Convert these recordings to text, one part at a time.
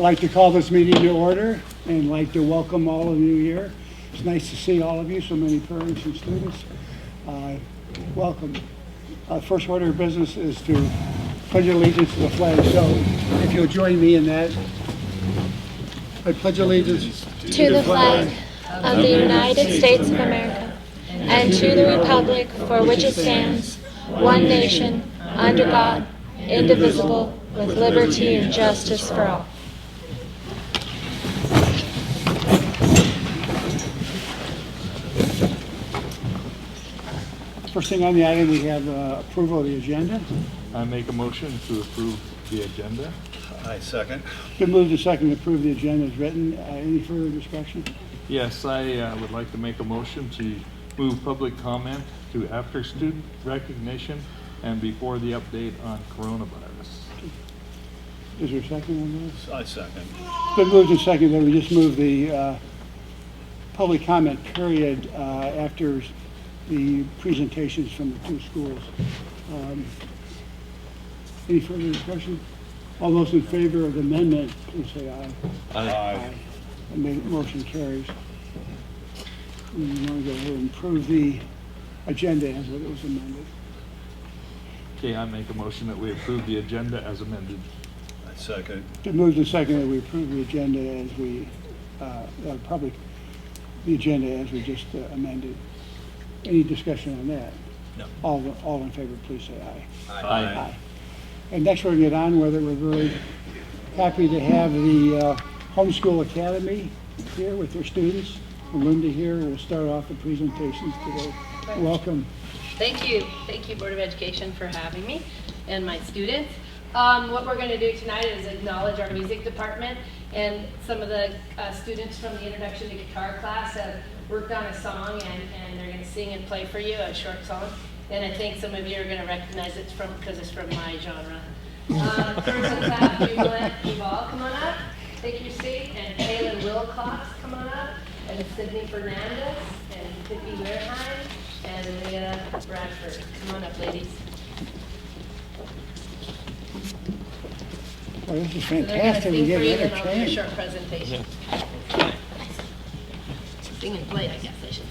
I'd like to call this meeting to order and like to welcome all of you here. It's nice to see all of you, so many parents and students. Welcome. First order of business is to pledge allegiance to the flag. So if you'll join me in that. I pledge allegiance to the flag of the United States of America and to the republic for which it stands, one nation, under God, indivisible, with liberty and justice for all. First thing on the item, we have approval of the agenda. I make a motion to approve the agenda. I second. Been moved and seconded to approve the agenda as written. Any further discussion? Yes, I would like to make a motion to move public comment to after student recognition and before the update on coronavirus. Is there a second on this? I second. It's been moved and seconded that we just move the public comment period after the presentations from the two schools. Any further discussion? All those in favor of the amendment, please say aye. Aye. And motion carries. We want to go ahead and approve the agenda as it was amended. Okay, I make a motion that we approve the agenda as amended. I second. Been moved and seconded that we approve the agenda as we, the agenda as we just amended. Any discussion on that? No. All in favor, please say aye. Aye. And next we're going to get on whether we're really happy to have the Homeschool Academy here with their students. And Linda here will start off the presentations today. Welcome. Thank you, Board of Education, for having me and my students. What we're going to do tonight is acknowledge our music department, and some of the students from the Introduction to Guitar class have worked on a song, and they're going to sing and play for you a short song. And I think some of you are going to recognize it because it's from my genre. First in class, Jubilant Eval, come on up, take your seat, and Kaylin Wilcox, come on up, and Sydney Fernandez, and Tiffy Wareheim, and Leah Bradford. Come on up, ladies. Well, this is So they're going to fantastic. We sing get for you, and I'll do a entertained. short presentation. Sing and play, I guess I should say.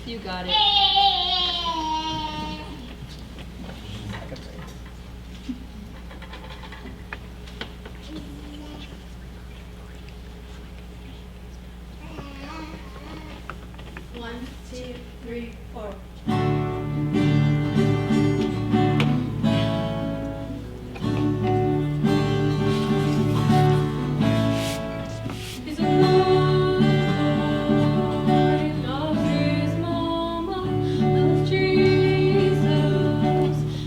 You got it. One, two, three, four. He's a good boy, loves his mama, loves Jesus,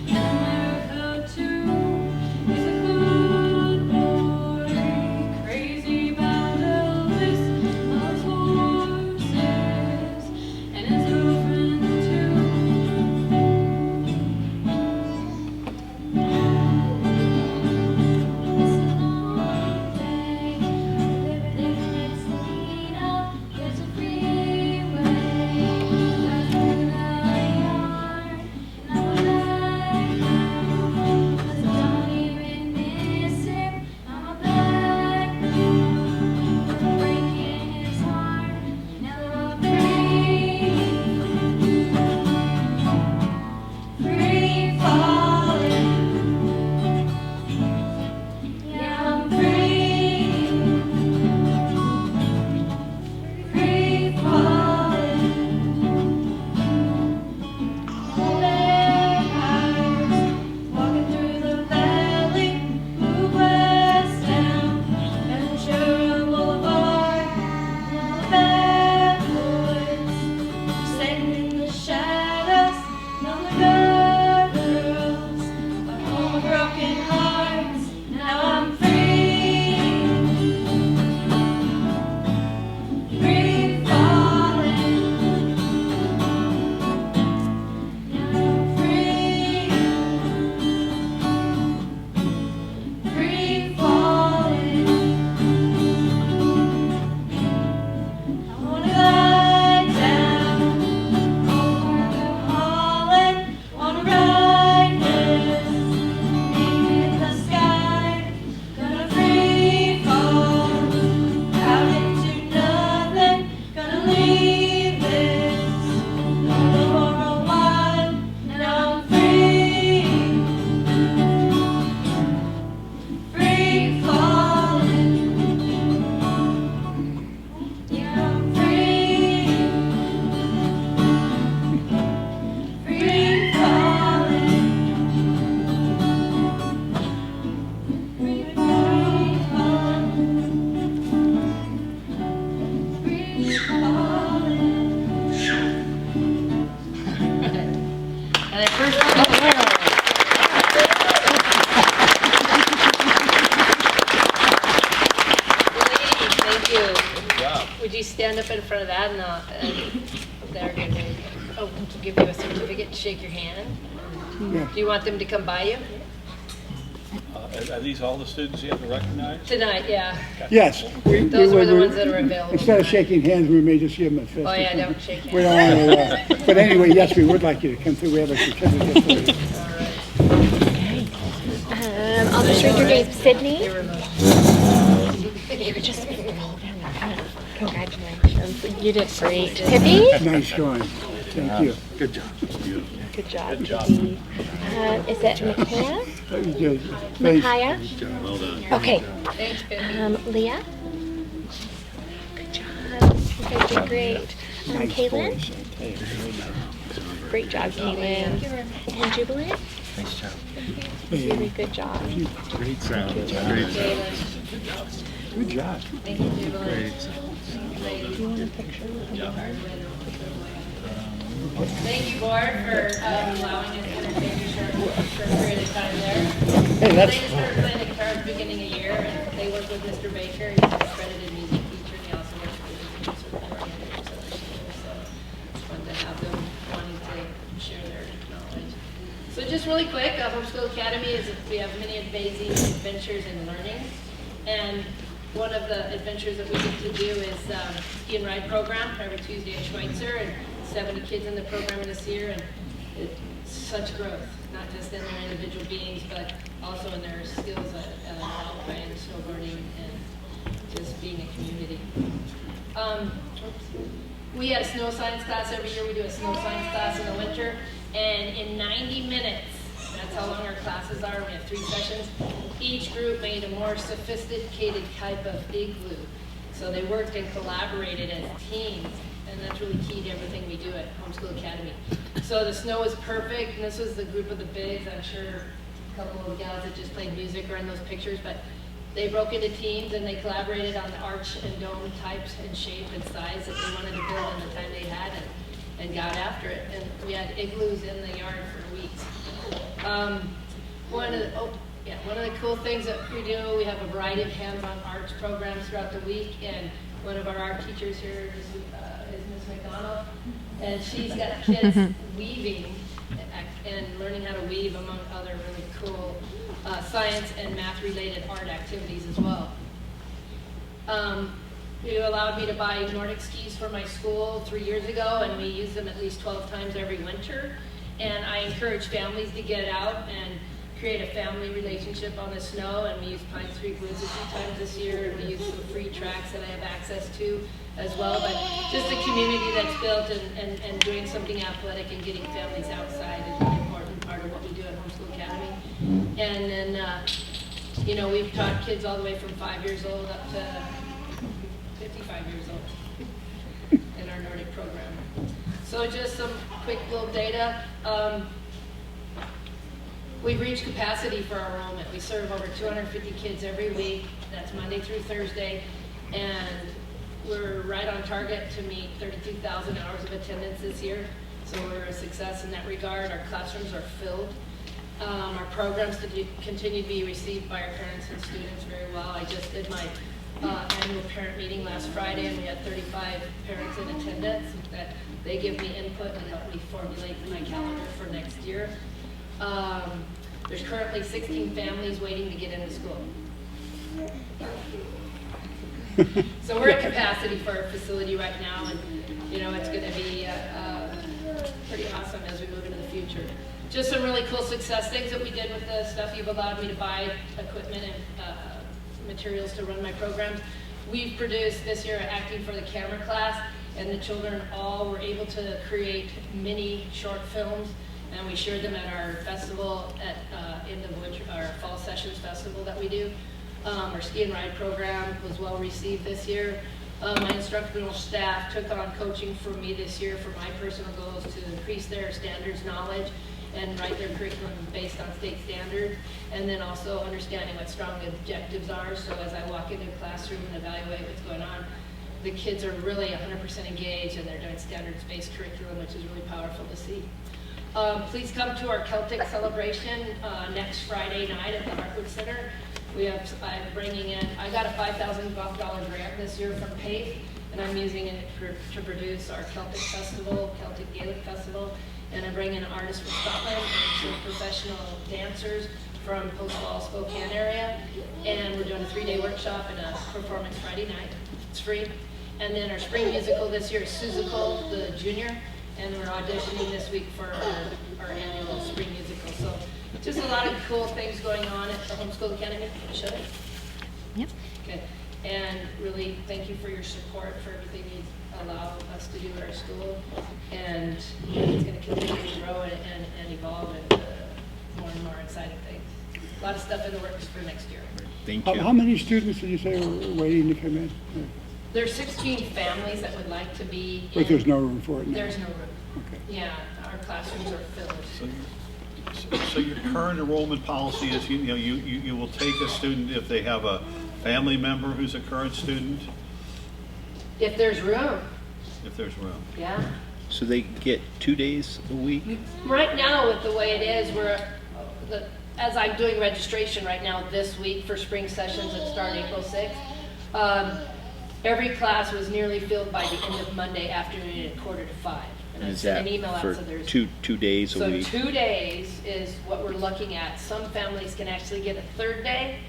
and America too. He's a good boy, crazy about Elvis, loves horses, and his girlfriend too. their first Ladies, thank you. Good job. Would you stand up in front of that and they're going to give you a certificate and shake your hand? Yeah. Do you want them to come by you? Are these all the students you have to recognize? Tonight, yeah. Yes. Those were the ones that are available. Instead of tonight. shaking hands, we may just give them a fist. Oh, or yeah, something. don't shake We hands. don't want to, but anyway, yes, we would like you to come through. We have a certificate for you. All right. I'll just read your name. Sydney. Your remote. You're just congratulations. You did great. Pippi. Nice drawing. Thank you. Good job. Good job. Pippi. Is it Micaiah? You did. Nice. Micaiah. Well done. Okay. Thanks, Pippi. Leah. Good job. You guys did great. Kaylin. Great job, Kaylin. And Jubilant. Nice job. Really good job. Great sound. Great sound. Good job. Thank you, Jubilee. Great sound. Thank you, board, for allowing us to entertain you for a period of time there. Hey, that's. They started playing the guitar at the beginning of the year, and they work with Mr. Baker. He's an accredited music teacher, and he also works with the music coordinator. So it's fun to have them wanting to share their knowledge. So just really quick, Homeschool Academy is we have many amazing adventures in learning, and one of the adventures that we get to do is ski and ride program every Tuesday at Schweitzer, and 70 kids in the program this year, and it's such growth, not just in their individual beings, but also in their skills at alpine, snowboarding, and just being a community. We had a snow science class every year. We do a snow science class in the winter, and in 90 minutes, that's how long our classes are. We have 3 sessions. Each group made a more sophisticated type of igloo. So they worked and collaborated as teams, and that's really key to everything we do at Homeschool Academy. So the snow was perfect, and this was the group of the bigs. I'm sure a couple of gals that just played music are in those pictures, but they broke into teams and they collaborated on the arch and dome types and shape and size that they wanted to build in the time they had, and got after it. And we had igloos in the yard for weeks. One of the cool things that we do, we have a variety of hands-on arts programs throughout the week, and one of our art teachers here is Ms. McDonald, and she's got kids weaving and learning how to weave, among other really cool science and math-related art activities as well. You allowed me to buy Nordic skis for my school 3 years ago, and we use them at least 12 times every winter. And I encourage families to get out and create a family relationship on the snow. And we use Pine Street Woods a few times this year, and we use some free tracks that I have access to as well. But just a community that's built and doing something athletic and getting families outside is an important part of what we do at Homeschool Academy. And then, we've taught kids all the way from 5 years old up to 55 years old in our Nordic program. So just some quick little data. We've reached capacity for our enrollment. We serve over 250 kids every week. That's Monday through Thursday. And we're right on target to meet 32,000 hours of attendance this year. So we're a success in that regard. Our classrooms are filled. Our programs continue to be received by our parents and students very well. I just did my annual parent meeting last Friday, and we had 35 parents in attendance that they give me input and help me formulate my calendar for next year. There's currently 16 families waiting to get into school. So we're at capacity for our facility right now, and it's going to be pretty awesome as we move into the future. Just some really cool success things that we did with the stuff you've allowed me to buy, equipment and materials to run my programs. We've produced this year Acting for the Camera class, and the children all were able to create mini short films, and we shared them at our festival at end of which our Fall Sessions Festival that we do. Our ski and ride program was well received this year. My instructional staff took on coaching for me this year for my personal goals to increase their standards knowledge and write their curriculum based on state standards, and then also understanding what strong objectives are. So as I walk into a classroom and evaluate what's going on, the kids are really 100% engaged, and they're doing standards-based curriculum, which is really powerful to see. Please come to our Celtic celebration next Friday night at the Hartwood Center. I'm bringing in, I got a $5,000 grant this year from PAVE, and I'm using it to produce our Celtic Festival, Celtic Gaelic Festival, and I'm bringing artists from Scotland and some professional dancers from Post-Wall, Spokane area, and we're doing a 3-day workshop and a performance Friday night. It's free. And then our spring musical this year is Susical, the junior, and we're auditioning this week for our annual spring musical. So just a lot of cool things going on at the Homeschool Academy. Should I? Yep. Okay. And really, thank you for your support for everything you allow us to do at our school. And it's going to continue to grow and evolve and more and more exciting things. A lot of stuff in the works for next year. Thank How you. many students did you say were waiting to come in? There's 16 families that would like to be in. But there's no room for it now? There's no room. Okay. Yeah, our classrooms are filled. So your current enrollment policy is, you will take a student if they have a family member who's a current student, If there's room, if there's room. yeah. So they get 2 days a week? Right now, with the way it is, as I'm doing registration right now this week for spring sessions that start April 6th, every class was nearly filled by the end of Monday afternoon at 4:45. And I Is sent that an email out, for so there's two days a So week? 2 days is what we're looking at. Some families can actually get a third day.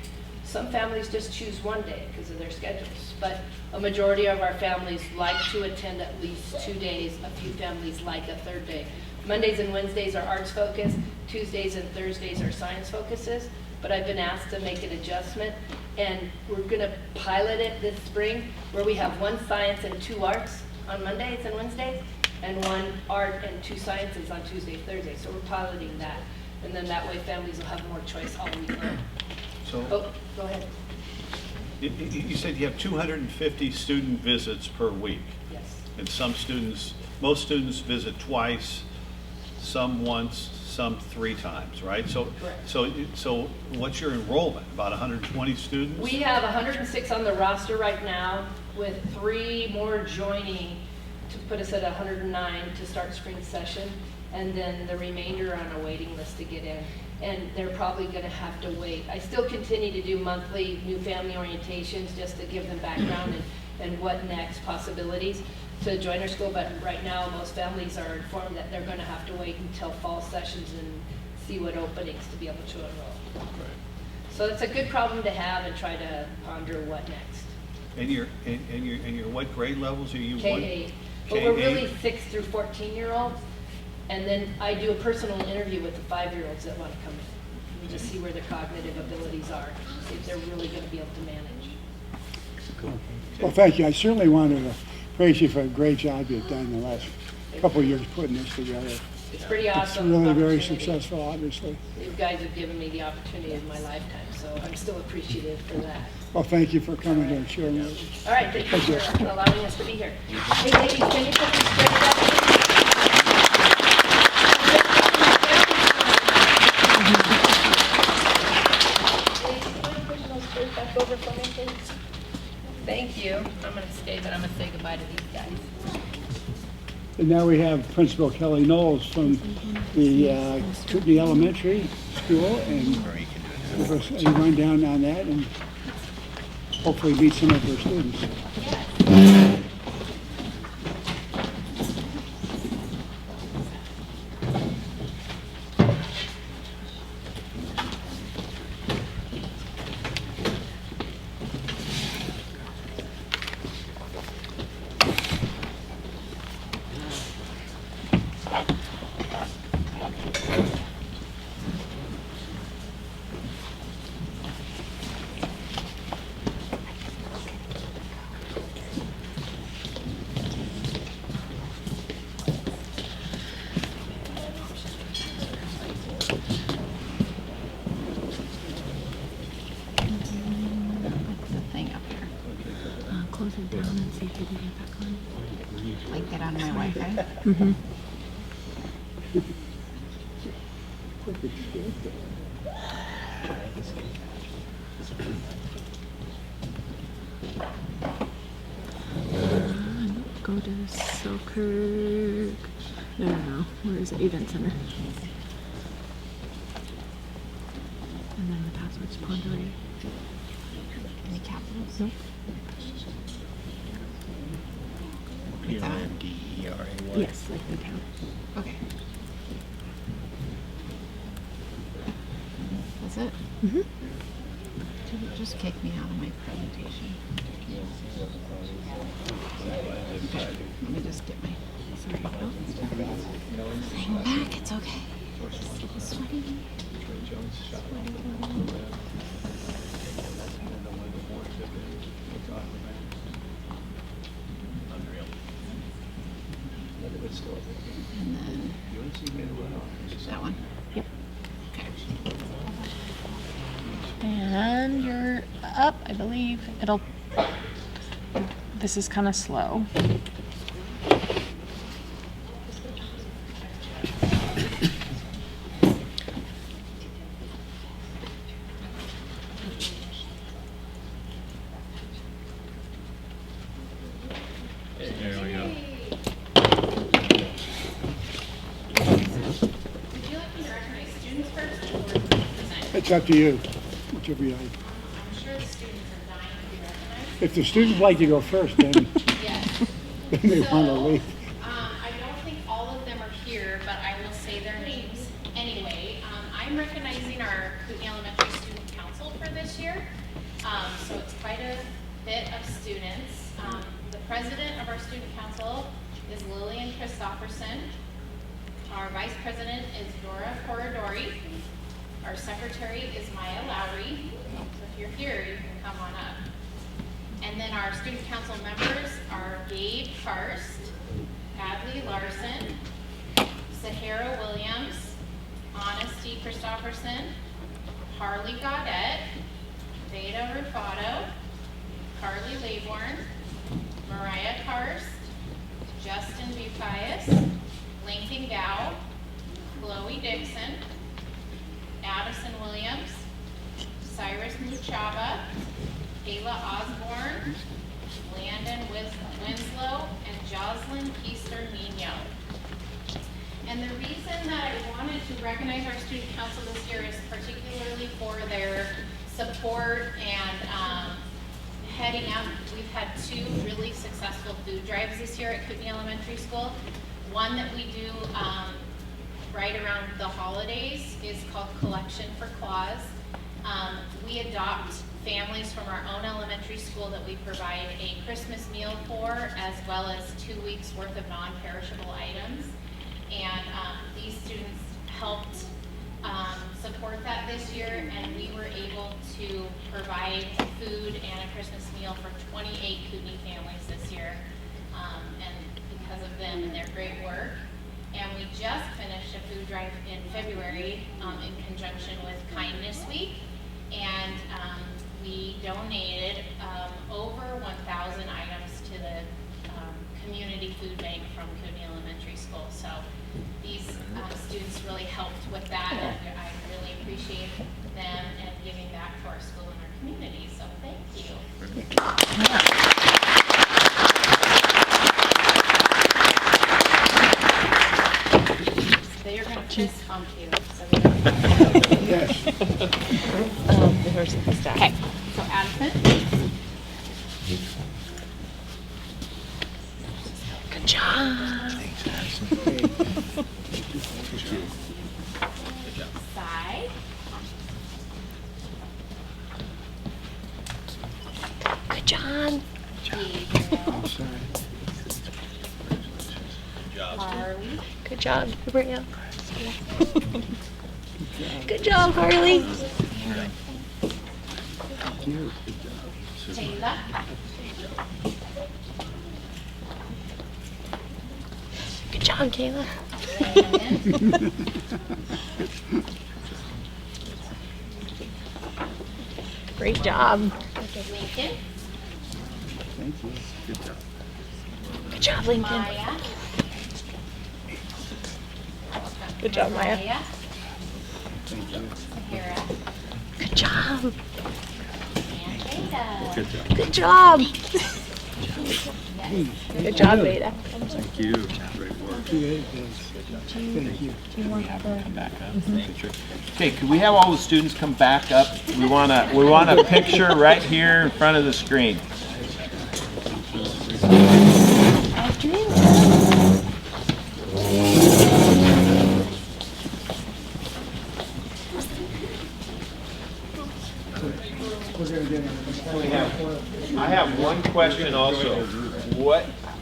Some families just choose 1 day because of their schedules. But a majority of our families like to attend at least 2 days. A few families like a third day. Mondays and Wednesdays are arts focus. Tuesdays and Thursdays are science focuses. But I've been asked to make an adjustment, and we're going to pilot it this spring where we have 1 science and 2 arts on Mondays and Wednesdays, and 1 art and 2 sciences on Tuesday, Thursday. So we're piloting that, and then that way families will have more choice all week long. So Oh, go ahead. you said you have 250 student visits per week. Yes. And most students visit twice, some once, some 3 times, right? Correct. So what's your enrollment? About 120 students? We have 106 on the roster right now, with 3 more joining to put us at 109 to start spring session, and then the remainder on a waiting list to get in. And they're probably going to have to wait. I still continue to do monthly new family orientations just to give them background and what next possibilities to join our school. But right now, most families are informed that they're going to have to wait until fall sessions and see what openings to be able to enroll. So it's a good problem to have and try to ponder what next. And your what grade levels are you? K-8. But we're K-8? really 6 through 14-year-olds. And then I do a personal interview with the 5-year-olds that want to come in. We just see where their cognitive abilities are, see if they're really going to be able to manage. Well, thank you. I certainly wanted to praise you for a great job you've done in the last couple of years putting this together. It's pretty It's awesome. really very opportunity. successful, obviously. You guys have given me the opportunity of my lifetime, so I'm still appreciative for that. Well, thank you for coming and sharing with us. All right, thank you for allowing us to be here. Hey, ladies, can you put this straight up? Back over for me, please. Thank you. I'm going to stay, but I'm going to say goodbye to these guys. And now we have Principal Kelly Knowles from the Kootenai Elementary School, and give us a rundown on that and hopefully meet some of her students. The thing up here. Close it down and see if you can get back on. Like get on my Wi-Fi. Go to Selkirk. No. Where is it? Event Center. And then the password's Ponderay. Any capitals? Nope. Ponderay. Yes, like the town. Okay. That's it? Mm-hmm. Just kick me out of my presentation. Let me just get my thing back. It's okay. Sweaty. And then that one. Yep. And you're up, I believe. This is kind of slow. There we go. Would you like me to recognize students first or present? It's up to you, whichever you like. I'm sure the students are dying to be recognized. If the students like to go first, then Yes. they want to leave. I don't think all of them are here, but I will say their names anyway. I'm recognizing our Kootenai Elementary Student Council for this year. So it's quite a bit of students. The president of our student council is Lillian Christopherson. Our vice president is Dora Corridori. Our secretary is Maya Lowry. So if you're here, you can come on up. And then our student council members are Gabe Karst, Adley Larson, Sahara Williams, Honesty Christopherson, Harley Gaudette, Veda Rufato, Carly Laybourne, Mariah Karst, Justin Bucayas, Lincoln Gow, Chloe Dixon, Addison Williams, Cyrus Muchaba, Kayla Osborne, Landon Winslow, and Jocelyn Keister Nino. And the reason that I wanted to recognize our student council this year is particularly for their support and heading up. We've had 2 really successful food drives this year at Kootenai Elementary School. One that we do right around the holidays is called Collection for Claus. We adopt families from our own elementary school that we provide a Christmas meal for, as well as 2 weeks worth of non-perishable items. And these students helped support that this year, and we were able to provide food and a Christmas meal for 28 Kootenai families this year, and because of them and their great work. And we just finished a food drive in February in conjunction with Kindness Week, and we donated over 1,000 items to the community food bank from Kootenai Elementary School. So these students really helped with that, and I really appreciate them and giving back to our school and our community. So thank you. They are going to fist bump you. So Yes. okay. So Addison. Good job. Sai. Good job. I'm sorry. Harley. Good job, Gabrielle. Good job, Harley. Taylor. Good job, Kayla. Brandon. Great job. Lincoln. Thank you. Good job. Good job, Lincoln. Maya. Good job, Maya. Thank you. Sahara. Good job. And Veda. Good job. Good job. Yes. Good job, Veda. Thank you. Great work. Good, thank you. Okay, could we have all the students come back up? We want a picture right here in front of the screen. I have one question also.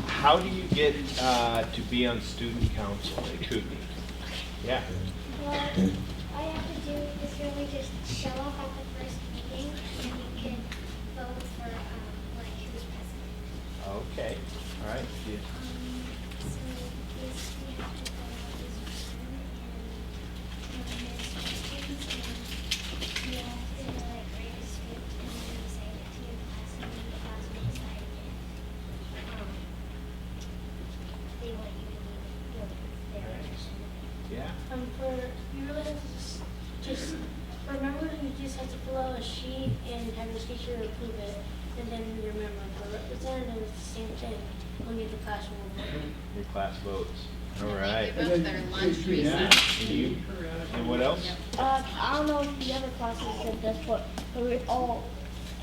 How do you get to be on student council at Kootenai? Yeah. Well, all you have to do is really just show up at the first meeting, and you can vote for like who's president. Okay. All right. Yeah. So basically, you have to fill out this form, and you have to like write a script, and then you say it to your class, and then the class will decide if they want you to be their representative. Yeah. For you really have to just remember that you just have to fill out a sheet and have your teacher approve it, and then you remember for representative it's the same thing. Only the class will vote. Your class votes. All right. They both their lunch recess. And you? And what else? I don't know if the other classes did this, but we would all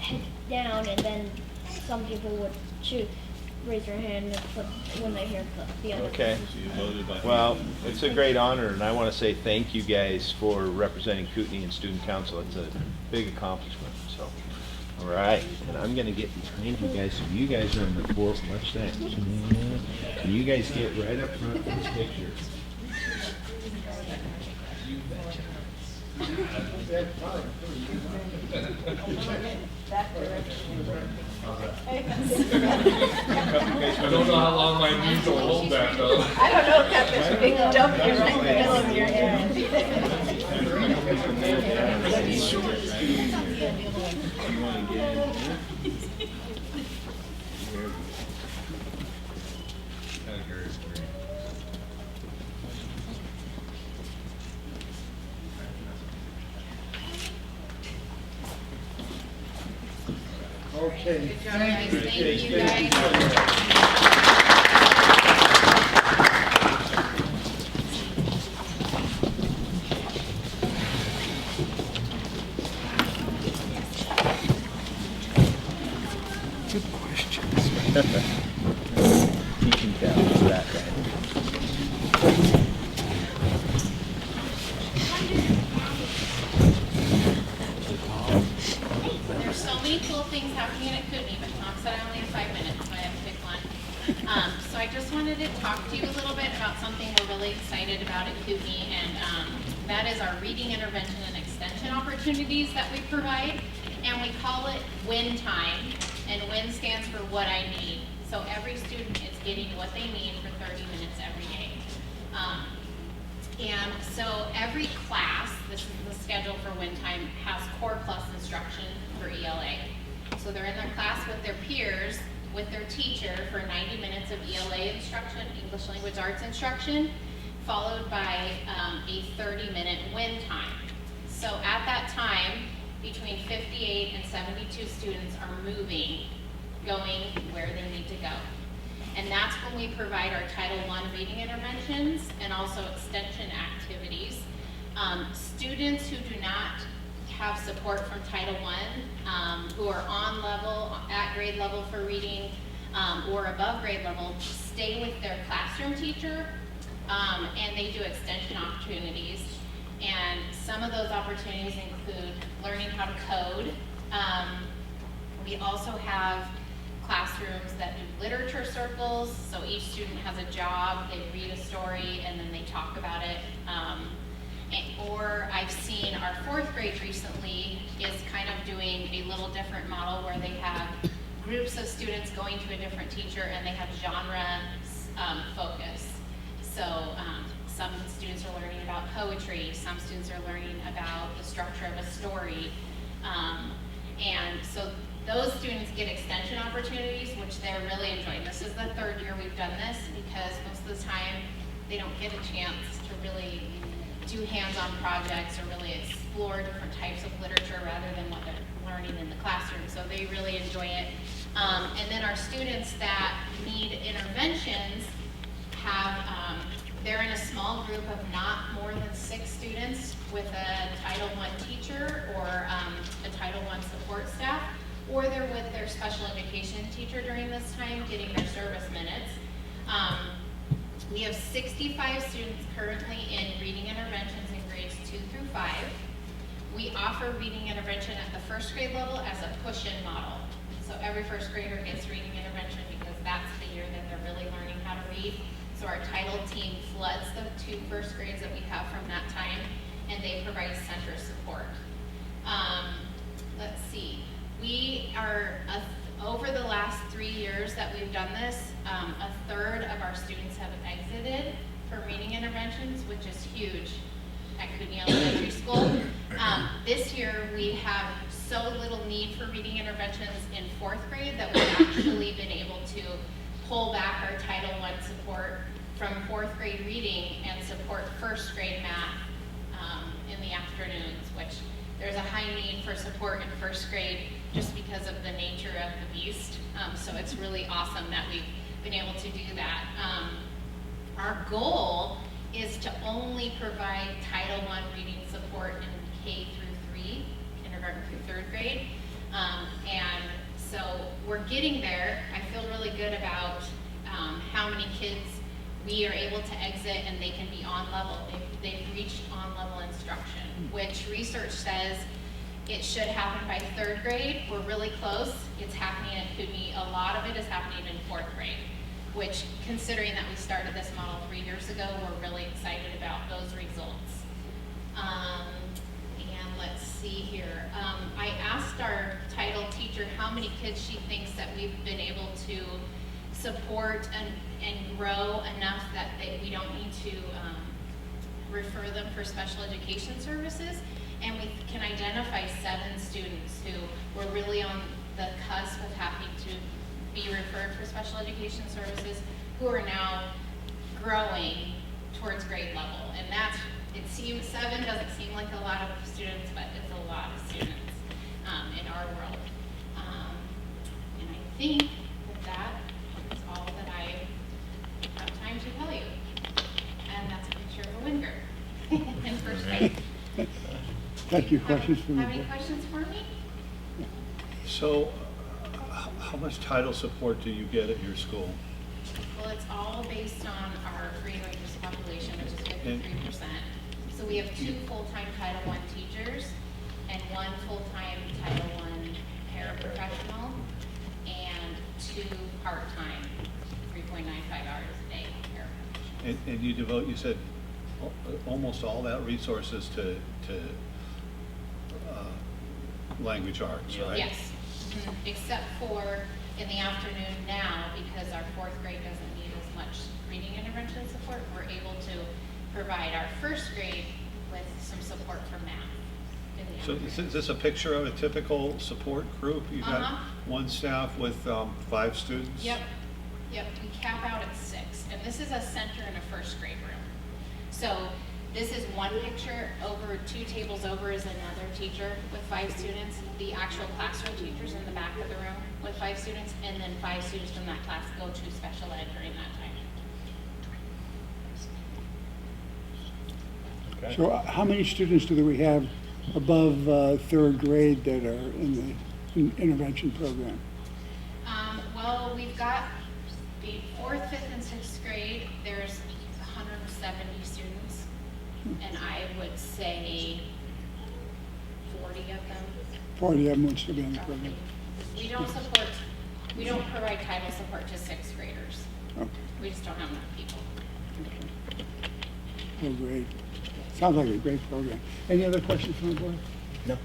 head down, and then some people would raise their hand and put, when they hear the other. Okay. So you voted by. Well, it's a great honor, and I want to say thank you guys for representing Kootenai in student council. It's a big accomplishment. So, all right. And I'm going to get behind you guys, so you guys are on the court. Watch that. And you guys get right up front for this picture. I don't know how long my knees will hold that though. I don't know if that's a big jump here right in the middle of your head. Okay. Good job, guys. Thank you, guys. You can tell it's that guy. There's so many cool things happening at Kootenai, but Tom said I only have 5 minutes, so I have to pick one. So I just wanted to talk to you a little bit about something we're really excited about at Kootenai, and that is our reading intervention and extension opportunities that we provide. And we call it WIN time, and WIN stands for what I need. So every student is getting what they need for 30 minutes every day. And so every class, this is the schedule for WIN time, has Core Plus instruction for ELA. So they're in their class with their peers, with their teacher for 90 minutes of ELA instruction, English Language Arts instruction, followed by a 30-minute WIN time. So at that time, between 58 and 72 students are moving, going where they need to go. And that's when we provide our Title I reading interventions and also extension activities. Students who do not have support from Title I, who are on level, at grade level for reading, or above grade level, stay with their classroom teacher, and they do extension opportunities. And some of those opportunities include learning how to code. We also have classrooms that do literature circles, so each student has a job, they read a story, and then they talk about it. Or I've seen our 4th grade recently is kind of doing a little different model where they have groups of students going to a different teacher and they have genre focus. So some students are learning about poetry, some students are learning about the structure of a story. And so those students get extension opportunities, which they're really enjoying. This is the 3rd year we've done this because most of the time they don't get a chance to really do hands-on projects or really explore different types of literature rather than what they're learning in the classroom. So they really enjoy it. And then our students that need interventions they're in a small group of not more than 6 students with a Title I teacher or a Title I support staff, or they're with their special education teacher during this time getting their service minutes. We have 65 students currently in reading interventions in grades 2 through 5. We offer reading intervention at the first grade level as a push-in model. So every first grader gets reading intervention because that's the year that they're really learning how to read. So our title team floods the 2 first grades that we have from that time, and they provide center support. Let's see, we are, over the last 3 years that we've done this, a third of our students have exited for reading interventions, which is huge at Kootenai Elementary School. This year we have so little need for reading interventions in 4th grade that we've actually been able to pull back our Title I support from 4th grade reading and support 1st grade math in the afternoons, which there's a high need for support in 1st grade just because of the nature of the beast. So it's really awesome that we've been able to do that. Our goal is to only provide Title I reading support in K through 3, kindergarten through 3rd grade. And so we're getting there. I feel really good about how many kids we are able to exit and they can be on level. They've reached on level instruction, which research says it should happen by 3rd grade. We're really close. It's happening at Kootenai. A lot of it is happening in 4th grade, which, considering that we started this model 3 years ago, we're really excited about those results. And let's see here. I asked our title teacher how many kids she thinks that we've been able to support and grow enough that we don't need to refer them for special education services. And we can identify 7 students who were really on the cusp of having to be referred for special education services, who are now growing towards grade level. And that's, it seems 7 doesn't seem like a lot of students, but it's a lot of students in our world. And I think that is all that I have time to tell you. And that's a picture of a wind group in first grade. Thank you. Questions from the Have any board? questions for me? So, how much title support do you get at your school? Well, it's all based on our free and reduced population, which is 53%. So we have 2 full-time Title I teachers and 1 full-time Title I paraprofessional and 2 part-time, 3.95 hours a day paraprofessionals. And you devote, you said, almost all that resources to language arts, right? Yes, except for in the afternoon now, because our 4th grade doesn't need as much reading intervention support, we're able to provide our 1st grade with some support for math in the So afternoon. is this a picture of a typical support group? You got Uh-huh. 1 staff with 5 students? Yep, we cap out at 6, and this is a center in a 1st grade room. So this is one picture. Over 2 tables over is another teacher with 5 students. The actual classroom teacher's in the back of the room with 5 students, and then 5 students from that class go to special ed during that time. So how many students do we have above 3rd grade that are in the intervention program? Well, we've got the 4th, 5th, and 6th grade. There's 170 students, and I would say 40 of them. 40 of them would still be in the program. We don't provide title support to 6th graders. Okay. We just don't have enough people. Oh, great. Sounds like a great program. Any other questions from the board? No.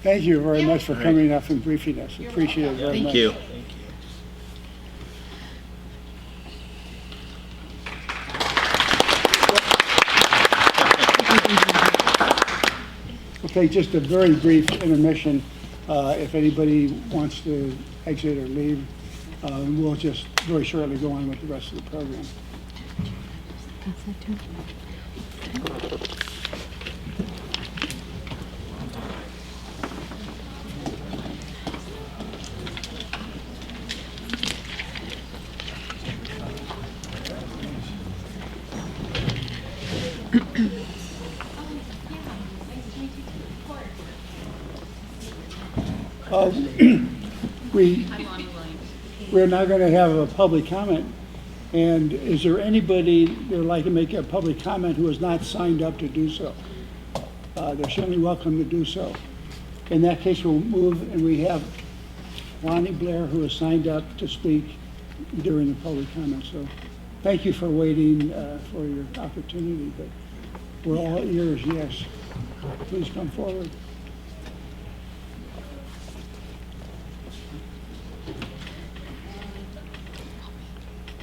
Thank you very Yeah. much for coming up and briefing us. You're Appreciate it welcome. very much. Thank you. Okay, just a very brief intermission. If anybody wants to exit or leave, we'll just very shortly go on with the rest of the program. Pass that to him. We're now going to have a public comment. And is there anybody that would like to make a public comment who has not signed up to do so? They're certainly welcome to do so. In that case, we'll move, and we have Lonnie Blair, who has signed up to speak during the public comment. So thank you for waiting for your opportunity, but we're all ears, yes. Please come forward.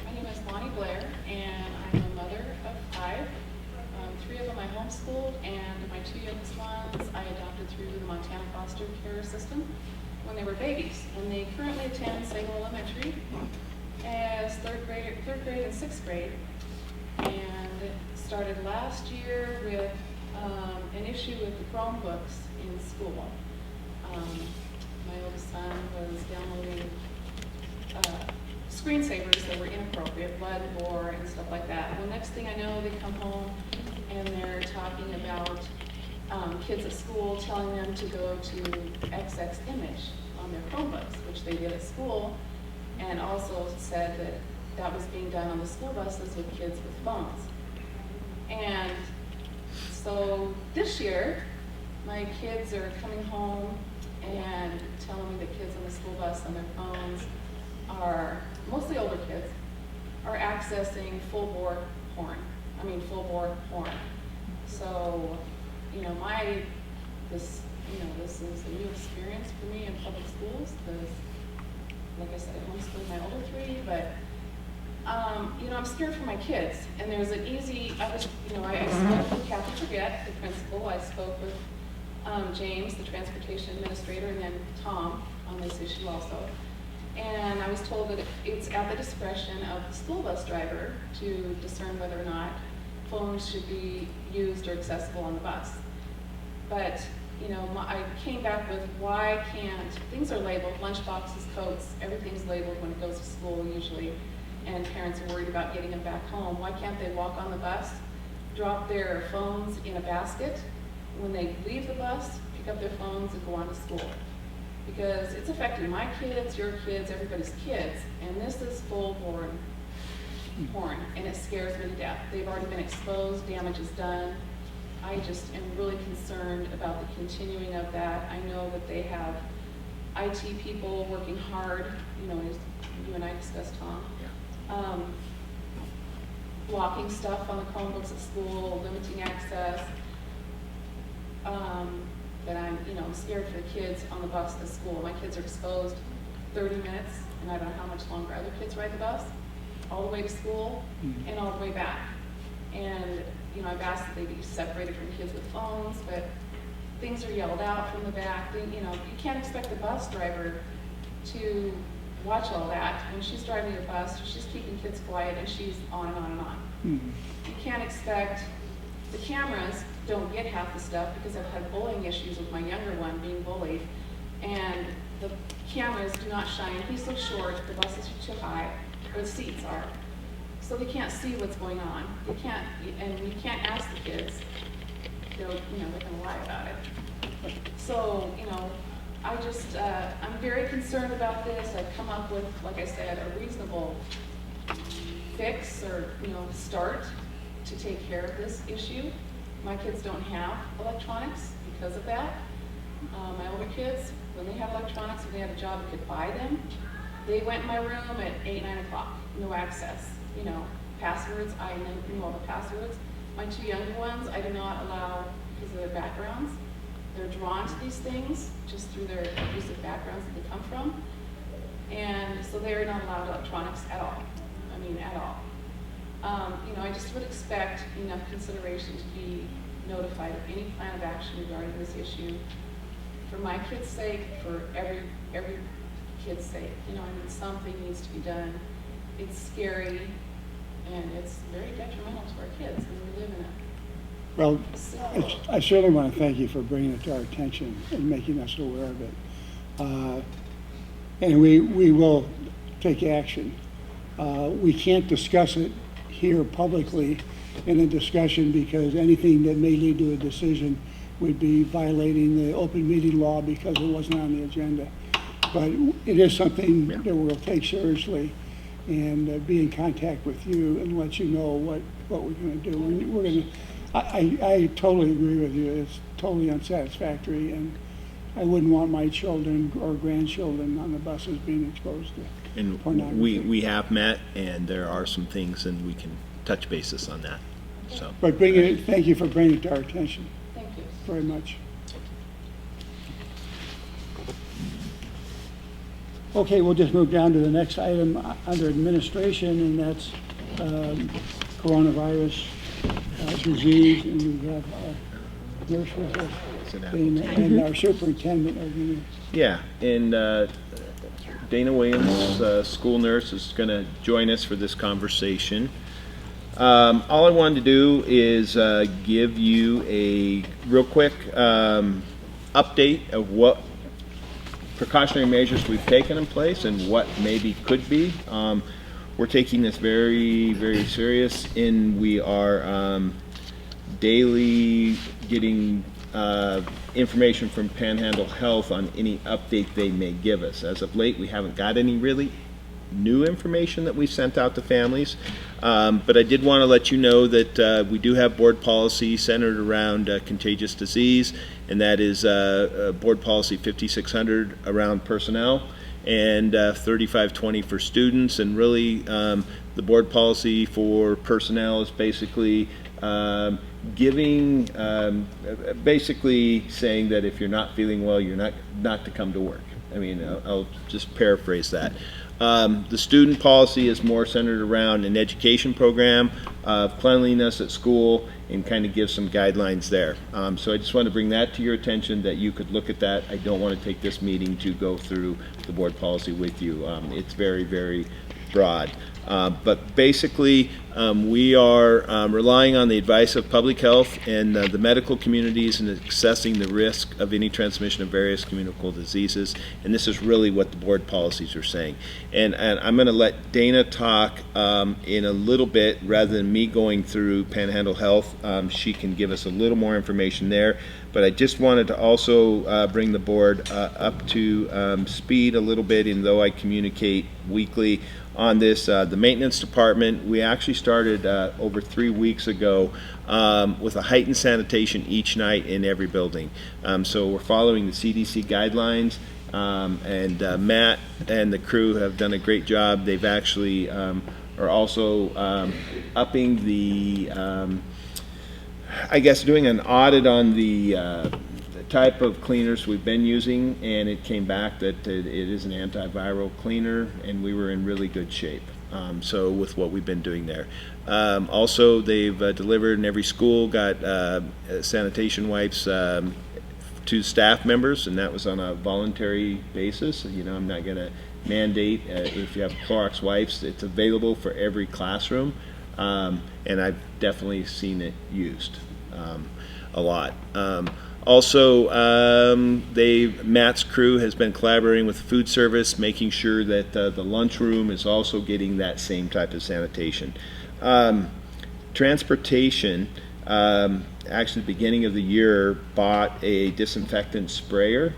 My name is Lonnie Blair, and I'm a mother of 5. 3 of them I homeschooled, and my 2 youngest ones I adopted through the Montana foster care system when they were babies. And they currently attend Salem Elementary as third grade and 6th grade, and started last year with an issue with the Chromebooks in school. My oldest son was downloading screensavers that were inappropriate, blood, gore, and stuff like that. Well, next thing I know, they come home and they're talking about kids at school telling them to go to XX image on their Chromebooks, which they did at school, and also said that that was being done on the school buses with kids with phones. And so this year, my kids are coming home and telling me that kids on the school bus on their phones are, mostly older kids, are accessing full-bore porn. So, this is a new experience for me in public schools, because, like I said, I homeschooled my older 3, but, I'm scared for my kids. And there's an easy, I spoke with Kathy Forget, the principal. I spoke with James, the transportation administrator, and then Tom on this issue also. And I was told that it's at the discretion of the school bus driver to discern whether or not phones should be used or accessible on the bus. But, I came back with why can't, things are labeled, lunch boxes, coats, everything's labeled when it goes to school usually, and parents are worried about getting them back home. Why can't they walk on the bus, drop their phones in a basket, when they leave the bus, pick up their phones and go on to school? Because it's affecting my kids, your kids, everybody's kids, and this is full-born porn, and it scares me to death. They've already been exposed, damage is done. I just am really concerned about the continuing of that. I know that they have IT people working hard, as you and I discussed, Tom. Blocking stuff on the Chromebooks at school, limiting access. But I'm scared for the kids on the bus at school. My kids are exposed 30 minutes, and I don't know how much longer other kids ride the bus, all the way to school and all the way back. And, I've asked that they be separated from kids with phones, but things are yelled out from the back. You can't expect the bus driver to watch all that. When she's driving your bus, she's keeping kids quiet, and she's on and on and on. You can't expect, the cameras don't get half the stuff, because I've had bullying issues with my younger one being bullied, and the cameras do not shine. He's so short, the buses are too high, or the seats are. So they can't see what's going on. You can't ask the kids. They're gonna lie about it. So, I'm very concerned about this. I've come up with, like I said, a reasonable fix or, start to take care of this issue. My kids don't have electronics because of that. My older kids, when they have electronics, when they had a job that could buy them, they went in my room at 8, 9 o'clock, no access. Passwords, I knew all the passwords. My 2 younger ones, I do not allow, because of their backgrounds. They're drawn to these things just through their abusive backgrounds that they come from. And so they're not allowed electronics at all. At all. I just would expect enough consideration to be notified of any plan of action regarding this issue, for my kids' sake, for every kid's sake. Something needs to be done. It's scary, and it's very detrimental to our kids, and we live in it. Well, So, I certainly want to thank you for bringing it to our attention and making us aware of it. And we will take action. We can't discuss it here publicly in a discussion, because anything that may lead to a decision we'd be violating the open meeting law because it wasn't on the agenda. But it is something that we'll take seriously and be in contact with you and let you know what we're going to do. We're going to. I totally agree with you. It's totally unsatisfactory, and I wouldn't want my children or grandchildren on the buses being exposed to And pornography. we have met, and there are some things, and we can touch bases on that. So. But thank you for bringing it to our attention. Thank you. Very much. Okay, we'll just move down to the next item under administration, and that's coronavirus disease, and we have our nurse with us, and our superintendent are going to. Yeah, and Dana Williams, school nurse, is going to join us for this conversation. All I wanted to do is give you a real quick update of what precautionary measures we've taken in place and what maybe could be. We're taking this very, very serious, and we are daily getting information from Panhandle Health on any update they may give us. As of late, we haven't got any really new information that we've sent out to families, but I did want to let you know that we do have board policy centered around contagious disease, and that is board policy 5600 around personnel and 3520 for students. And really the board policy for personnel is basically giving, basically saying that if you're not feeling well, you're not to come to work. I mean, I'll just paraphrase that. The student policy is more centered around an education program of cleanliness at school and kind of give some guidelines there. So I just want to bring that to your attention, that you could look at that. I don't want to take this meeting to go through the board policy with you. It's very, very broad. But basically, we are relying on the advice of public health and the medical communities in assessing the risk of any transmission of various communicable diseases. And this is really what the board policies are saying. And I'm going to let Dana talk in a little bit, rather than me going through Panhandle Health. She can give us a little more information there. But I just wanted to also bring the board up to speed a little bit, even though I communicate weekly on this. The maintenance department, we actually started over 3 weeks ago with a heightened sanitation each night in every building. So we're following the CDC guidelines, and Matt and the crew have done a great job. They've actually are also upping the, I guess, doing an audit on the type of cleaners we've been using, and it came back that it is an antiviral cleaner, and we were in really good shape. So with what we've been doing there. Also, they've delivered in every school, got sanitation wipes to staff members, and that was on a voluntary basis. You know, I'm not going to mandate if you have Clorox wipes. It's available for every classroom, and I've definitely seen it used a lot. Also, Matt's crew has been collaborating with the food service, making sure that the lunchroom is also getting that same type of sanitation. Transportation, actually, the beginning of the year, bought a disinfectant sprayer,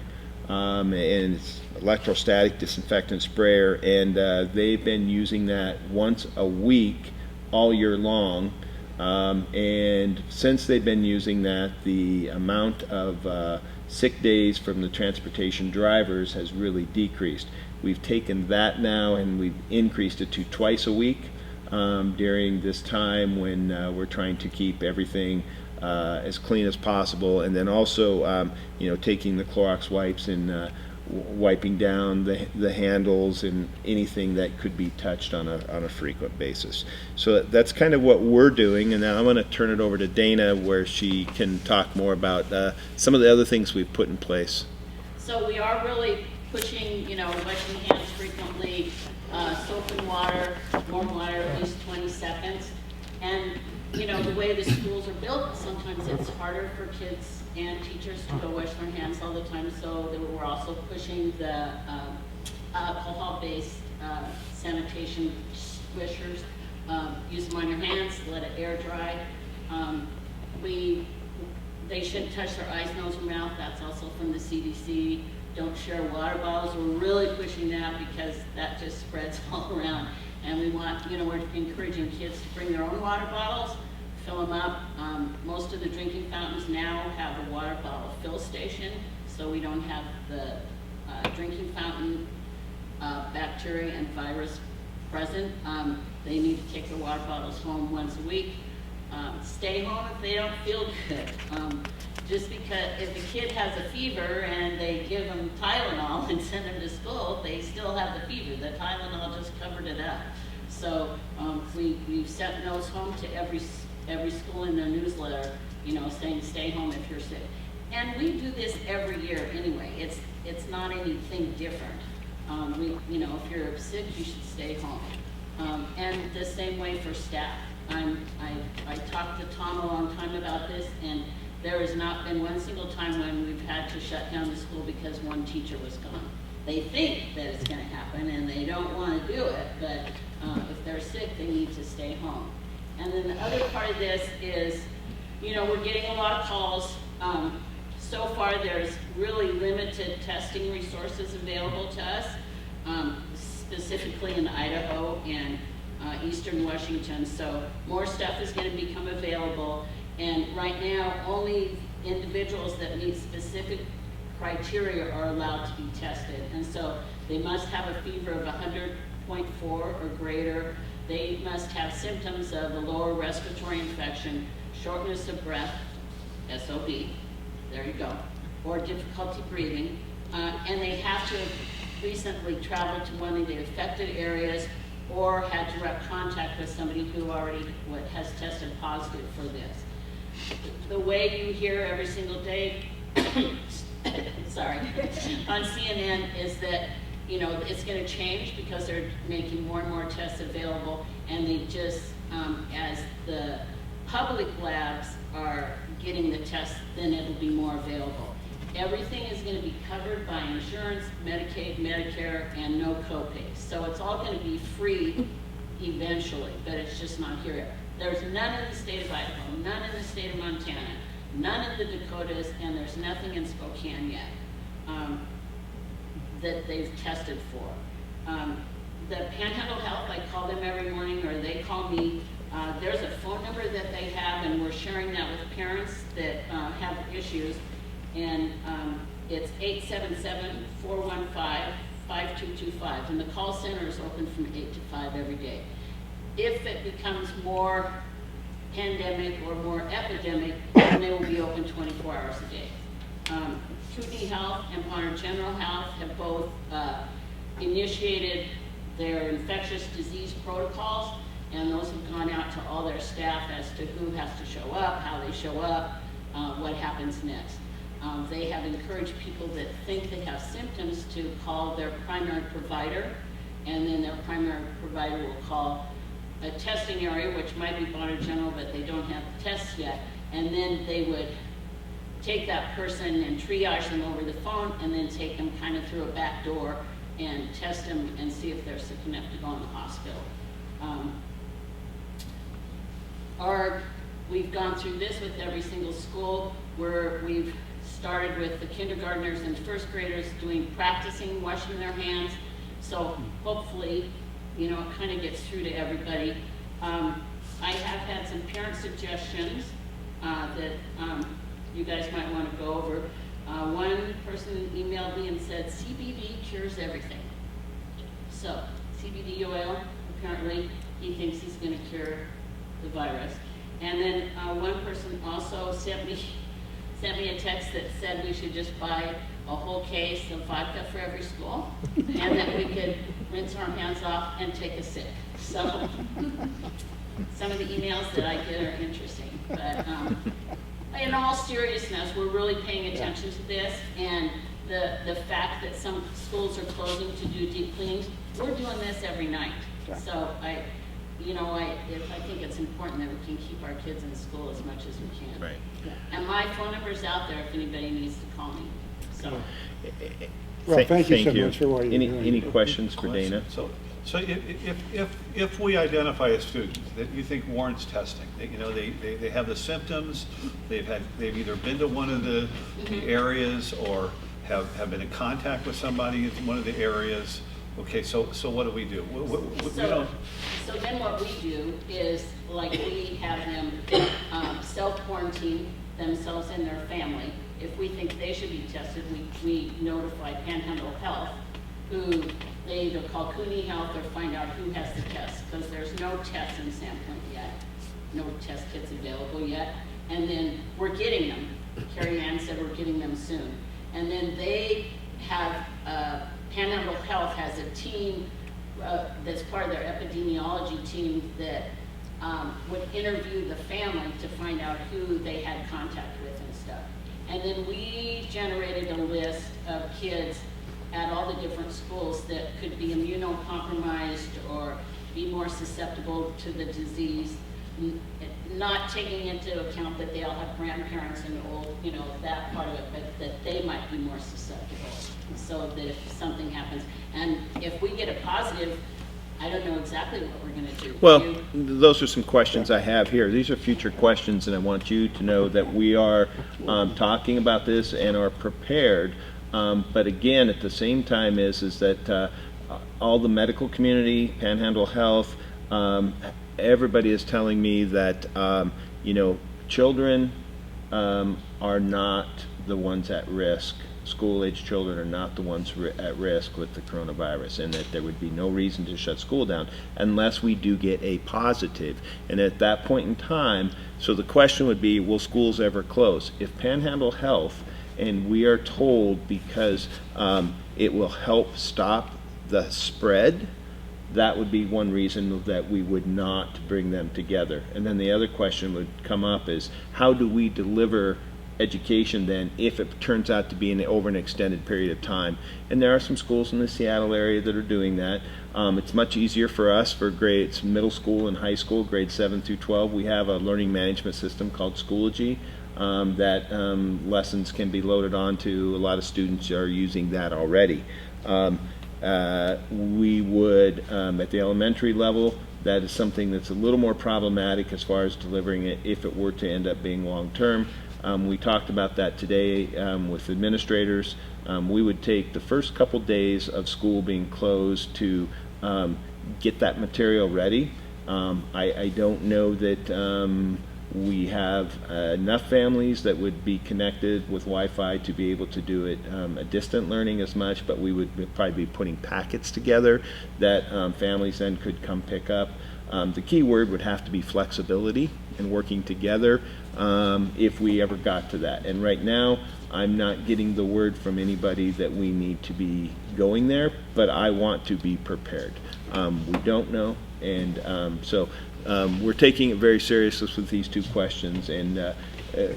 and it's electrostatic disinfectant sprayer, and they've been using that once a week all year long. And since they've been using that, the amount of sick days from the transportation drivers has really decreased. We've taken that now and we've increased it to twice a week during this time when we're trying to keep everything as clean as possible. And then also, taking the Clorox wipes and wiping down the handles and anything that could be touched on a frequent basis. So that's kind of what we're doing, and now I'm going to turn it over to Dana, where she can talk more about some of the other things we've put in place. So we are really pushing, washing hands frequently, soap and water, warm water at least 20 seconds. And, the way the schools are built, sometimes it's harder for kids and teachers to go wash their hands all the time. So we're also pushing the alcohol-based sanitation squishers. Use them on your hands, let it air dry. They shouldn't touch their eyes, nose, or mouth. That's also from the CDC. Don't share water bottles. We're really pushing that because that just spreads all around. And we want, we're encouraging kids to bring their own water bottles, fill them up. Most of the drinking fountains now have a water bottle fill station, so we don't have the drinking fountain bacteria and virus present. They need to take their water bottles home once a week. Stay home if they don't feel good. Just because if a kid has a fever and they give them Tylenol and send them to school, they still have the fever. The Tylenol just covered it up. So we've sent notes home to every school in their newsletter, saying stay home if you're sick. And we do this every year anyway. It's not anything different. If you're sick, you should stay home. And the same way for staff. I talked to Tom a long time about this, and there has not been one single time when we've had to shut down the school because one teacher was gone. They think that it's going to happen, and they don't want to do it, but if they're sick, they need to stay home. And then the other part of this is, we're getting a lot of calls. So far, there's really limited testing resources available to us, specifically in Idaho and Eastern Washington. So more stuff is going to become available. And right now, only individuals that meet specific criteria are allowed to be tested. And so they must have a fever of 100.4 or greater. They must have symptoms of a lower respiratory infection, shortness of breath, SOB, there you go, or difficulty breathing. And they have to have recently traveled to one of the affected areas or had direct contact with somebody who already has tested positive for this. The way you hear every single day, sorry, on CNN is that, it's going to change because they're making more and more tests available, and they just, as the public labs are getting the tests, then it'll be more available. Everything is going to be covered by insurance, Medicaid, Medicare, and no copays. So it's all going to be free eventually, but it's just not here yet. There's none in the state of Idaho, none in the state of Montana, none in the Dakotas, and there's nothing in Spokane yet that they've tested for. The Panhandle Health, I call them every morning, or they call me. There's a phone number that they have, and we're sharing that with parents that have issues. And it's 877-415-5225. And the call center is open from 8 to 5 every day. If it becomes more pandemic or more epidemic, then they will be open 24 hours a day. Kootenai Health and Bonner General Health have both initiated their infectious disease protocols, and those have gone out to all their staff as to who has to show up, how they show up, what happens next. They have encouraged people that think they have symptoms to call their primary provider, and then their primary provider will call a testing area, which might be Bonner General, but they don't have the tests yet, and then they would take that person and triage them over the phone, and then take them kind of through a back door and test them and see if they're sick enough to go in the hospital. We've gone through this with every single school, where we've started with the kindergartners and first graders practicing washing their hands. So hopefully, it kind of gets through to everybody. I have had some parent suggestions that you guys might want to go over. One person emailed me and said CBD cures everything. So CBD oil, apparently he thinks he's going to cure the virus. And then one person also sent me a text that said we should just buy a whole case of vodka for every school, and that we could rinse our hands off and take a sip. So some of the emails that I get are interesting, but in all seriousness, we're really paying attention to this, and the fact that some schools are closing to do deep cleanings, we're doing this every night. So I think it's important that we can keep our kids in school as much as we can. Right. And my phone number's out there if anybody needs to call me. So. Well, thank you so you. much for what you're doing. Any questions for Dana? So So if we identify a student that you think warrants testing, that, you know, they have the symptoms, they've either been to one of the areas or have been in contact with somebody in one of the areas, okay, so what do we do? So then what we do is, like, we have them self-quarantine themselves and their family. If we think they should be tested, we notify Panhandle Health, who they either call Cooney Health or find out who has the test, because there's no tests in Sandpoint yet, no test kits available yet. And then we're getting them. Carrie Ann said we're getting them soon. And then they have, Panhandle Health has a team that's part of their epidemiology team that would interview the family to find out who they had contact with and stuff. And then we generated a list of kids at all the different schools that could be immunocompromised or be more susceptible to the disease, not taking into account that they all have grandparents and old, you know, that part of it, but that they might be more susceptible, so that if something happens. And if we get a positive, I don't know exactly what we're gonna do. Well, those are some questions I have here. These are future questions, and I want you to know that we are talking about this and are prepared. But again, at the same time is that all the medical community, Panhandle Health, everybody is telling me that you know, children are not the ones at risk. School-age children are not the ones at risk with the coronavirus, and that there would be no reason to shut school down unless we do get a positive. And at that point in time, so the question would be, will schools ever close? If Panhandle Health, and we are told because it will help stop the spread, that would be one reason that we would not bring them together. And then the other question would come up is, how do we deliver education then if it turns out to be over an extended period of time? And there are some schools in the Seattle area that are doing that. It's much easier for us for grades, middle school and high school, grades 7 through 12. We have a learning management system called Schoology that lessons can be loaded onto. A lot of students are using that already. We would, at the elementary level, that is something that's a little more problematic as far as delivering it if it were to end up being long-term. We talked about that today with administrators. We would take the first couple days of school being closed to get that material ready. I don't know that we have enough families that would be connected with Wi-Fi to be able to do it a distant learning as much, but we would probably be putting packets together that families then could come pick up. The key word would have to be flexibility and working together if we ever got to that. And right now, I'm not getting the word from anybody that we need to be going there, but I want to be prepared. We don't know, and so we're taking it very seriously with these two questions. And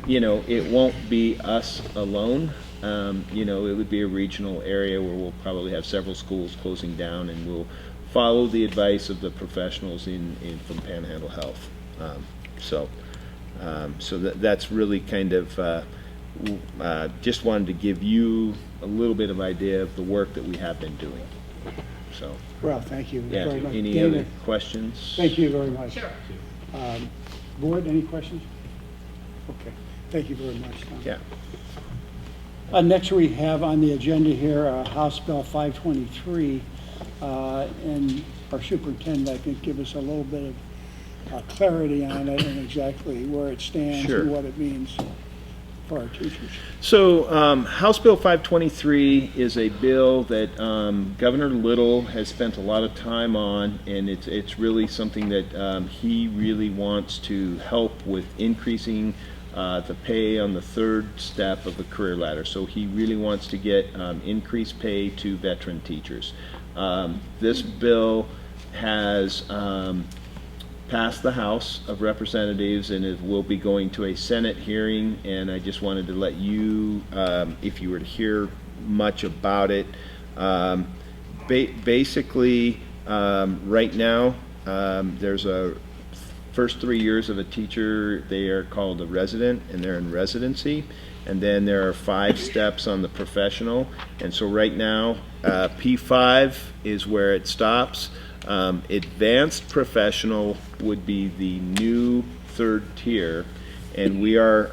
you know, it won't be us alone. You know, it would be a regional area where we'll probably have several schools closing down, and we'll follow the advice of the professionals from Panhandle Health. So that's really kind of just wanted to give you a little bit of idea of the work that we have been doing. So. Well, thank you Yeah. very much. Any Dana, other questions? thank you very much. Sure. Board, any questions? Okay, thank you very much, Tom. Yeah. Next we have on the agenda here House Bill 523, and our superintendent can give us a little bit of clarity on it and exactly where it stands Sure. and what it means for our teachers. So House Bill 523 is a bill that Governor Little has spent a lot of time on, and it's really something that he really wants to help with increasing the pay on the third step of the career ladder. So he really wants to get increased pay to veteran teachers. This bill has passed the House of Representatives, and it will be going to a Senate hearing. And I just wanted to let you, if you were to hear much about it, basically right now there's a first 3 years of a teacher, they are called a resident, and they're in residency. And then there are 5 steps on the professional. And so right now, P5 is where it stops. Advanced professional would be the new third tier, and we are,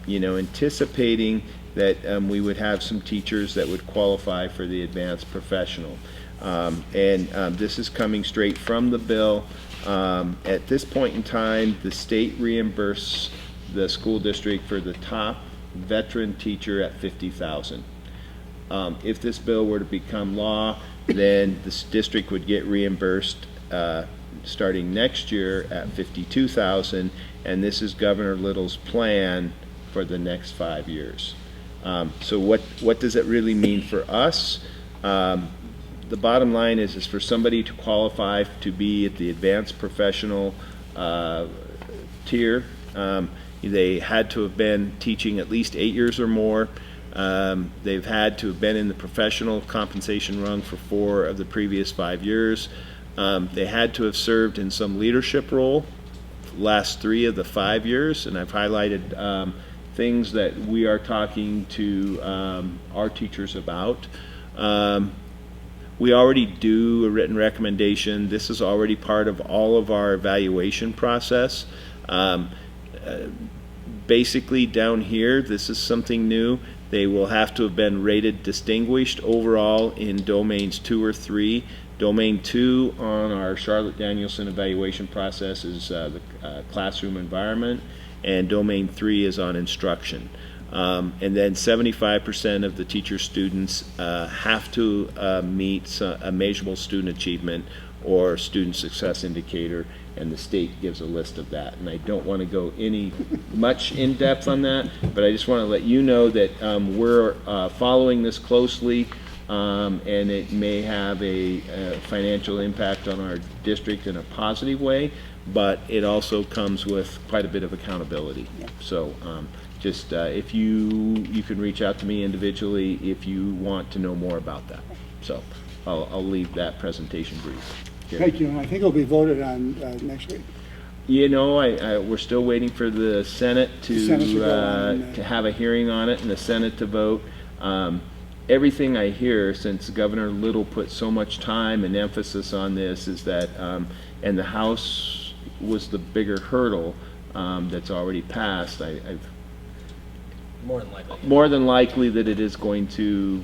anticipating that we would have some teachers that would qualify for the advanced professional. This is coming straight from the bill. At this point in time, the state reimburses the school district for the top veteran teacher at $50,000. If this bill were to become law, then this district would get reimbursed starting next year at $52,000, and this is Governor Little's plan for the next 5 years. So what does it really mean for us? The bottom line is for somebody to qualify to be at the advanced professional tier, they had to have been teaching at least 8 years or more. They've had to have been in the professional compensation rung for 4 of the previous 5 years. They had to have served in some leadership role last 3 of the 5 years, and I've highlighted things that we are talking to our teachers about. We already do a written recommendation. This is already part of all of our evaluation process. Basically down here, this is something new. They will have to have been rated distinguished overall in domains 2 or 3. Domain 2 on our Charlotte Danielson evaluation process is the classroom environment, and domain 3 is on instruction. And then 75% of the teacher students have to meet a measurable student achievement or student success indicator, and the state gives a list of that. And I don't want to go much in depth on that, but I just want to let you know that we're following this closely, and it may have a financial impact on our district in a positive way, but it also comes with quite a bit of accountability. So just if you can reach out to me individually if you want to know more about that. So I'll leave that presentation brief. Thank you, and I think it'll be voted on next week. You know, we're still waiting for the Senate to have a hearing on it and the Senate to vote. Everything I hear, since Governor Little put so much time and emphasis on this, is that, and the House was the bigger hurdle that's already passed. More than likely that it is going to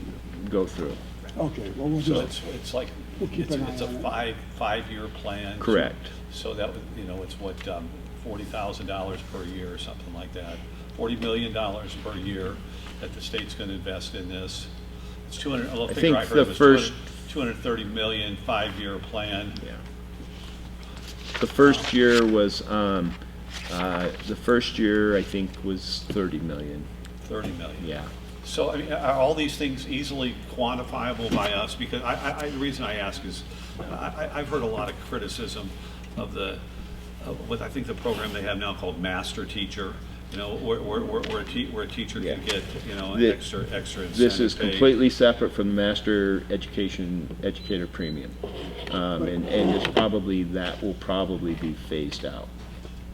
go through. Okay, well, we'll So just, it's like, we'll keep an eye it's a on it. five-year plan. Correct. So that would, it's what, $40,000 per year or something like that. $40 million per year that the state's gonna invest in this. It's 200, a little I figure think I heard the was first- 230 million, 5-year plan. Yeah. The first year was, I think, was 30 million. 30 million. Yeah. So, I mean, are all these things easily quantifiable by us? Because the reason I ask is, I've heard a lot of criticism of what I think the program they have now called Master Teacher, where a teacher can get, extra incentive This is pay. completely separate from the Master Educator Premium. And that will probably be phased out.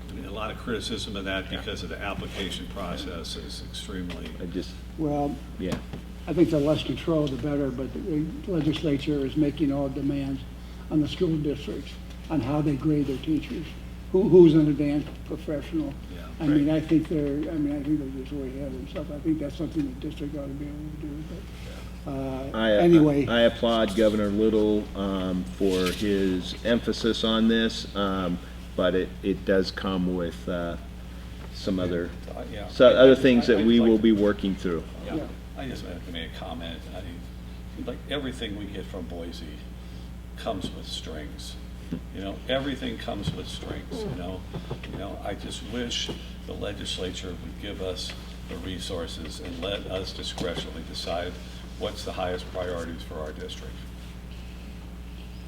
I mean, a lot of criticism of that because of the application process is extremely. Well, yeah. I think the less control, the better, but the legislature is making all demands on the school districts on how they grade their teachers. Who's an advanced professional? Yeah, I mean, I think they're just way ahead and stuff. I think that's something the district ought to be able to do, but, anyway. I applaud Governor Little for his emphasis on this, but it does come with some other other things that we will be working through. Yeah, I just have to make a comment. Like everything we get from Boise comes with strings. Everything comes with strings. I just wish the legislature would give us the resources and let us discretionally decide what's the highest priorities for our district.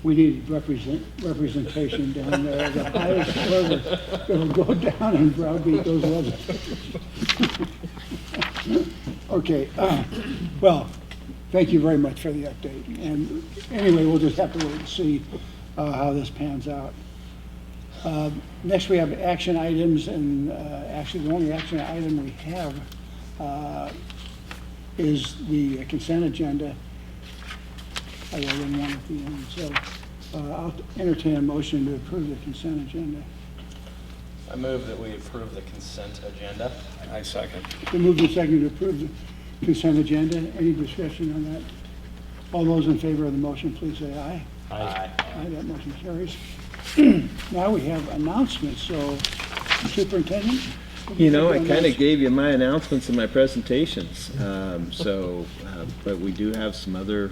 We need representation down there. The highest level, it'll go down and browbeat those legislators. Okay, well, thank you very much for the update. And anyway, we'll just have to wait and see how this pans out. Next, we have action items, and actually the only action item we have is the consent agenda. I got one at the end, so I'll entertain a motion to approve the consent agenda. I move that we approve the consent agenda. I second. Been moved and seconded to approve the consent agenda. Any discussion on that? All those in favor of the motion, please say aye. Aye. Aye, that motion carries. Now we have announcements, so Superintendent? You know, I kind of gave you my announcements in my presentations. But we do have some other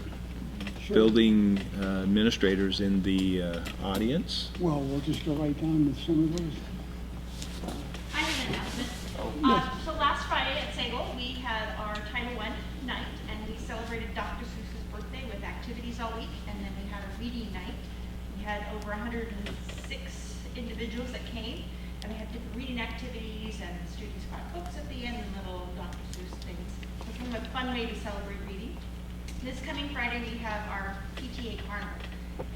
building administrators in the audience. Well, we'll just go right down with some of those. I have an announcement. So last Friday at Sagal, we had our Title I night, and we celebrated Dr. Seuss's birthday with activities all week, and then we had a reading night. We had over 106 individuals that came, and we had different reading activities, and the students got books at the end and little Dr. Seuss things. So it became a fun way to celebrate reading. This coming Friday, we have our PTA Carnival,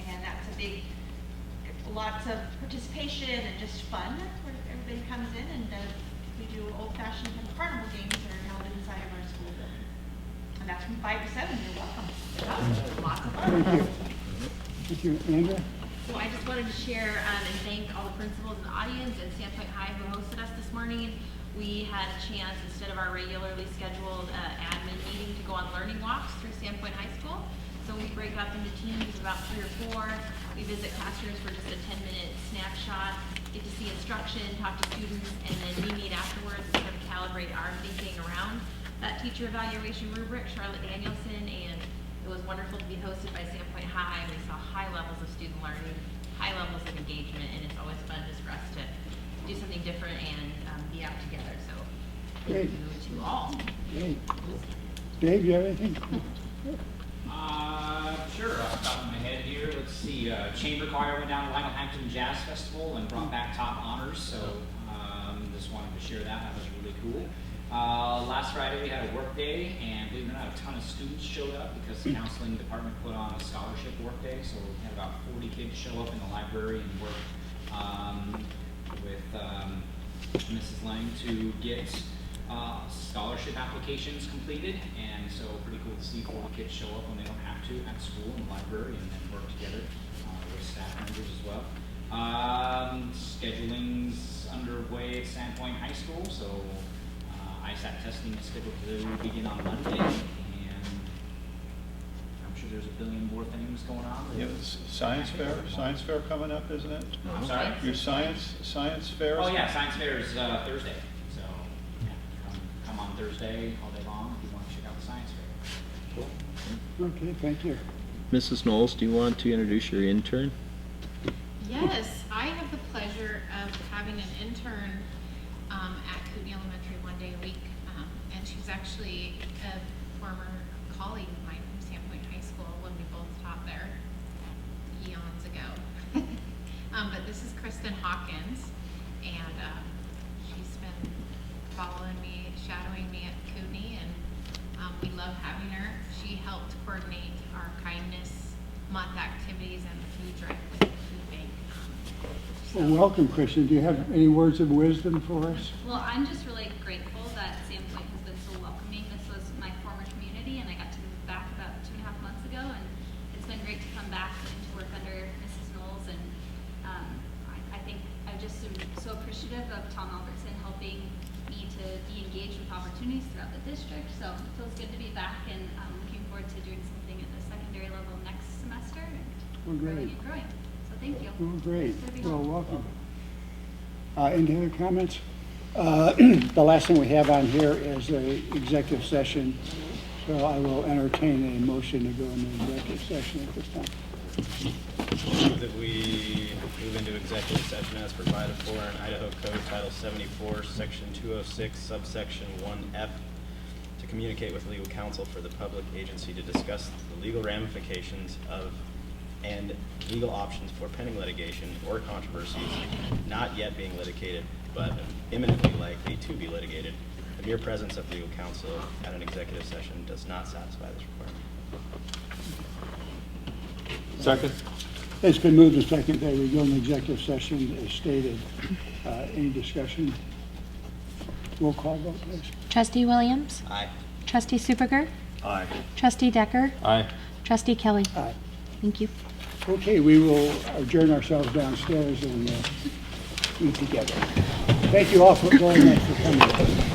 and that's lots of participation and just fun, where everybody comes in and we do old-fashioned carnival games that are held inside of our school building. And that's from 5 to 7. You're welcome. Lots of fun. Thank you. Thank you. Andrea? So I just wanted to share and thank all the principals in the audience and Sandpoint High who hosted us this morning. We had a chance, instead of our regularly scheduled admin meeting, to go on learning walks through Sandpoint High School. So we break up into teams of about 3 or 4. We visit classrooms for just a 10-minute snapshot, get to see instruction, talk to students, and then we meet afterwards and kind of calibrate our thinking around that teacher evaluation rubric, Charlotte Danielson, and it was wonderful to be hosted by Sandpoint High. We saw high levels of student learning, high levels of engagement, and it's always fun just for us to do something different and be out together. So thank you to all. Great. Dave, you have anything? Sure, off the top of my head here, let's see, Chamber Choir went down to Lionel Hampton Jazz Festival and brought back top honors, so just wanted to share that. That was really cool. Last Friday we had a work day, and believe it or not, a ton of students showed up because the counseling department put on a scholarship work day, so we had about 40 kids show up in the library and work with Mrs. Lang to get scholarship applications completed, and so pretty cool to see 40 kids show up when they don't have to at school in the library, and then work together with staff members as well. Scheduling's underway at Sandpoint High School, so ISAT testing is scheduled to begin on Monday, and I'm sure there's a billion more things going on. You have science fair coming up, isn't it? I'm sorry? Your science fair? Oh yeah, science fair is Thursday, so yeah, come on Thursday all day long if you want to check out the science fair. Cool. Okay, thank you. Mrs. Knowles, do you want to introduce your intern? Yes, I have the pleasure of having an intern at Kootenai Elementary one day a week, and she's actually a former colleague of mine from Sandpoint High School when we both taught there eons ago. But this is Kristen Hawkins, and she's been following me, shadowing me at Kootenai, and we love having her. She helped coordinate our Kindness Month activities and the food drive with the food bank. Well, welcome, Christian. Do you have any words of wisdom for us? Well, I'm just really grateful that Sandpoint has been so welcoming. This was my former community, and I got to move back about 2.5 months ago, and it's been great to come back and to work under Mrs. Knowles. And I think I just am so appreciative of Tom Albertson helping me to be engaged with opportunities throughout the district. So it feels good to be back, and I'm looking forward to doing something at the secondary level next semester and growing and growing. So thank you. Oh, great. Well, welcome. Any other comments? The last thing we have on here is the executive session. So I will entertain a motion to go into executive session at this time. Move that we move into executive session as provided for in Idaho Code Title 74, Section 206, subsection 1F, to communicate with legal counsel for the public agency to discuss the legal ramifications of and legal options for pending litigation or controversies not yet being litigated but imminently likely to be litigated. The mere presence of legal counsel at an executive session does not satisfy this requirement. Second. It's been moved to second that we go into executive session as stated. Any discussion? Roll call vote, please. Trustee Williams? Aye. Trustee Superger? Aye. Trustee Decker? Aye. Trustee Kelly? Aye. Thank you. Okay, we will adjourn ourselves downstairs and eat together. Thank you all very much for coming.